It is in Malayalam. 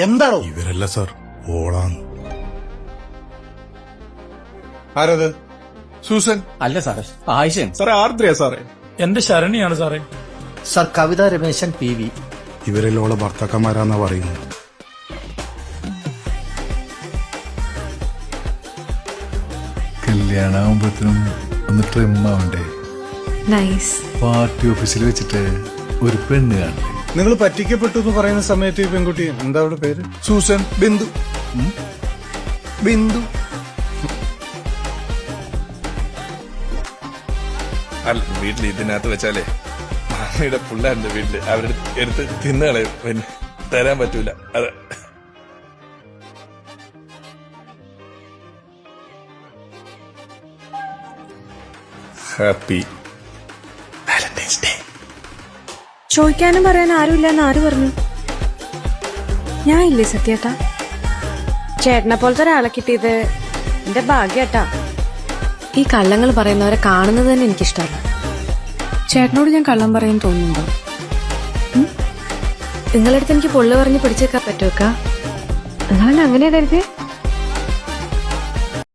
എന്താണോ? ഇവരല്ല സാർ, ഓളാണ്. ആരത്? സൂസൻ? അല്ല സാറേ, ആയിഷൻ. സാറേ ആർദ്രയാ സാറേ? എന്റെ ശരണിയാണ് സാറേ. സർ കവിത രമേശൻ PV. ഇവരെല്ലാം ഓളെ ഭർത്താക്കന്മാരാന്നാ പറയുന്നത്. കല്യാണാവുമ്പോഴത്തേനും ഒന്ന് ട്രിമ്മാവണ്ടേ? നൈസ്. പാർട്ടി ഓഫീസിൽ വെച്ചിട്ട് ഒരു പെണ്ണ് കാണണ്ടേ? നിങ്ങൾ പറ്റിക്കപ്പെട്ടു എന്ന് പറയുന്ന സമയത്ത് ഈ പെൺകുട്ടി എന്താ അവളുടെ പേര്? സൂസൻ? ബിന്ദു? ബിന്ദു അല്ല, വീട്ടിൽ ഇതിനകത്ത് വെച്ചാലേ മാമിയുടെ പിള്ളേരുടെ വീട്ടില് അവരുടെ എടുത്ത് തിന്നുകളയും, പിന്നെ തരാൻ പറ്റൂല. അത് ഹാപ്പി വാലന്റൈൻസ് ഡേ. ചോദിക്കാനും പറയാൻ ആരുമില്ലെന്ന് ആര് പറഞ്ഞു? ഞാൻ ഇല്ലേ സത്യേട്ടാ? ചേട്ടനെ പോലത്തെ ഒരാളെ കിട്ടിയത് എന്റെ ഭാഗ്യട്ടാ. ഈ കള്ളങ്ങൾ പറയുന്നവരെ കാണുന്നത് തന്നെ എനിക്കിഷ്ടമല്ല. ചേട്ടനോട് ഞാൻ കള്ളം പറയും തോന്നുന്നുണ്ടോ? നിങ്ങളടുത്ത് എനിക്ക് പൊള്ളു പറഞ്ഞ് പിടിച്ചേക്കാൻ പറ്റുമൊക്കെ? നിങ്ങളെന്നെ അങ്ങനെയാ കരുതിയേ?